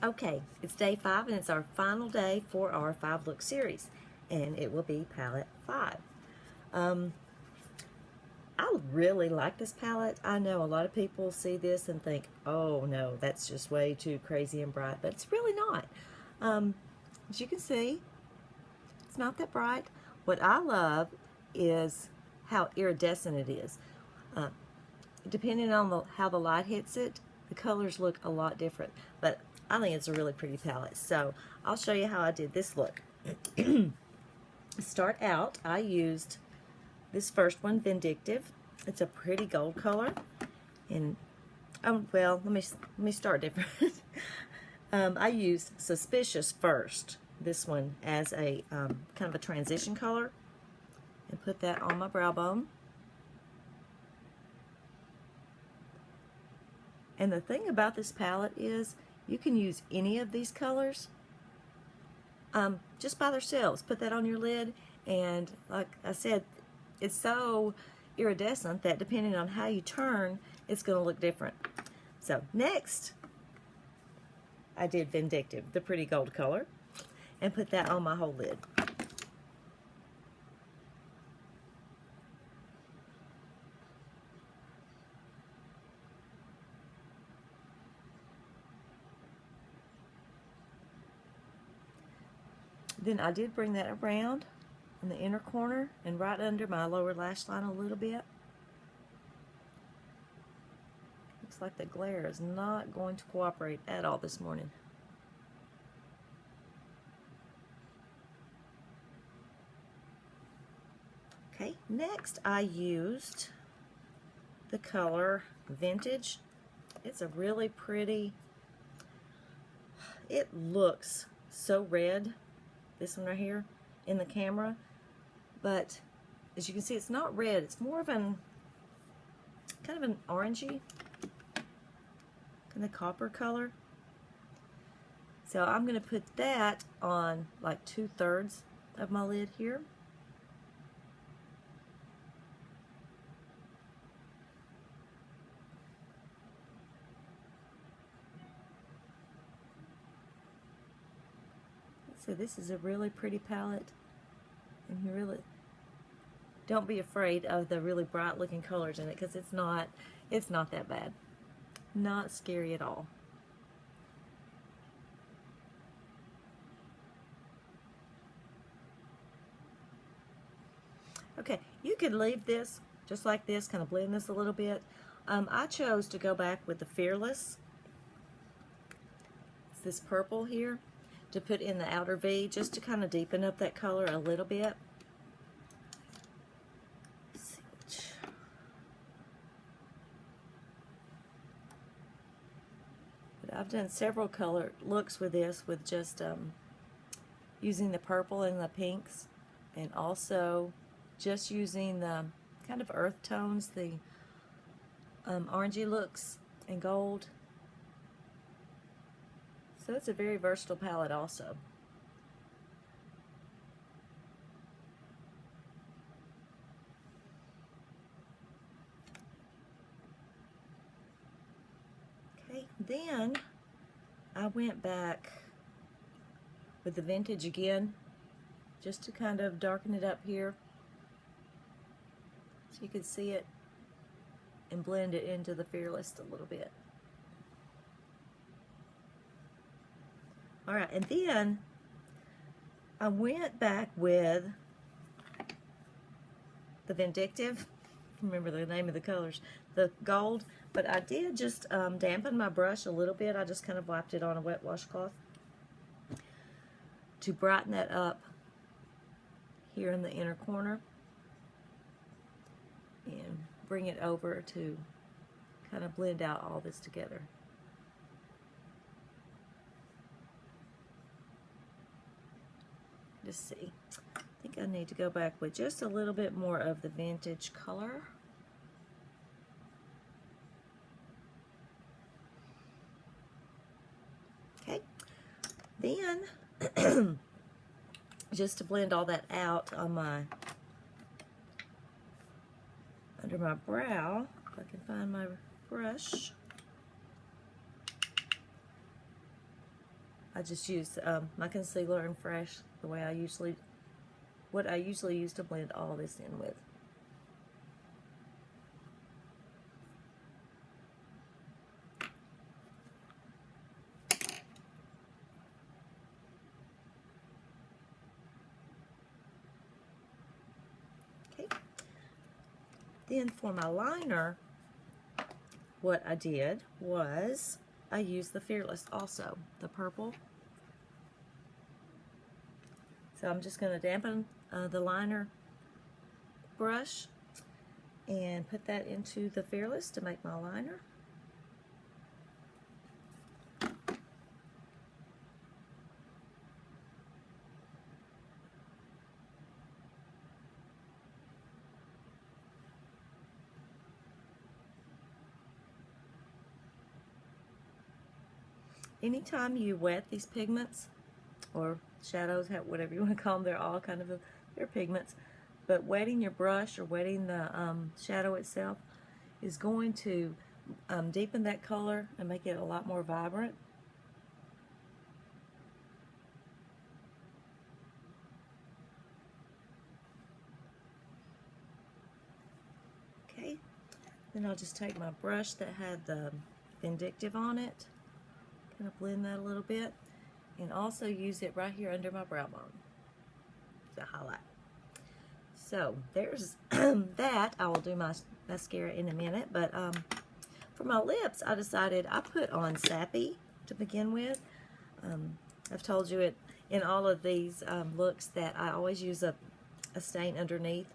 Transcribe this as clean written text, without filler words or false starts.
Okay, it's day 5 and it's our final day for our 5-look series, and it will be palette 5. Um, I really like this palette. I know a lot of people see this and think, oh no, that's just way too crazy and bright, but it's really not. As you can see, it's not that bright. What I love is how iridescent it is. Uh, Depending on how the light hits it, the colors look a lot different, but I think it's a really pretty palette. So I'll show you how I did this look. Start out, I used this first one, Vindictive. It's a pretty gold color, and well, let me start different. I used Suspicious first, this one, as a kind of a transition color, and put that on my brow bone. And the thing about this palette is you can use any of these colors just by themselves. Put that on your lid, and like I said, it's so iridescent that depending on how you turn, it's going to look different. So next, I did Vindictive, the pretty gold color, and put that on my whole lid. Then I did bring that around in the inner corner and right under my lower lash line a little bit. Looks like the glare is not going to cooperate at all this morning. Okay, next I used the color Vintage. It's a really pretty, it looks so red, this one right here, in the camera, but as you can see, it's not red, it's more of an, kind of an orangey, kind of copper color. So I'm going to put that on like 2/3 of my lid here. So this is a really pretty palette, and you really don't be afraid of the really bright looking colors in it, because it's not that bad. Not scary at all. Okay, you could leave this just like this, kind of blend this a little bit. I chose to go back with the Fearless. It's this purple here, to put in the outer V, just to kind of deepen up that color a little bit. But I've done several color looks with this, with just using the purple and the pinks, and also just using the kind of earth tones, the orangey looks and gold. So it's a very versatile palette also. Okay, then I went back with the Vintage again, just to kind of darken it up here, so you can see it, and blend it into the Fearless a little bit. Alright, and then I went back with the Vindictive, remember the name of the colors, the gold, but I did just dampen my brush a little bit. I just kind of wiped it on a wet washcloth to brighten that up here in the inner corner, and bring it over to kind of blend out all this together. Just see, I think I need to go back with just a little bit more of the Vintage color. Okay, then just to blend all that out on my, under my brow, if I can find my brush. I just use my concealer and Fresh the way what I usually use to blend all this in with. Okay. Then for my liner, what I did was I used the Fearless also, the purple. So I'm just going to dampen the liner brush and put that into the Fearless to make my liner. Anytime you wet these pigments, or shadows, whatever you want to call them, they're all kind of they're pigments, but wetting your brush or wetting the shadow itself is going to deepen that color and make it a lot more vibrant. Okay, then I'll just take my brush that had the Vindictive on it, kind of blend that a little bit, and also use it right here under my brow bone to highlight. So there's that. I will do my mascara in a minute, but for my lips, I decided I put on Sappy to begin with. I've told you it in all of these looks that I always use a stain underneath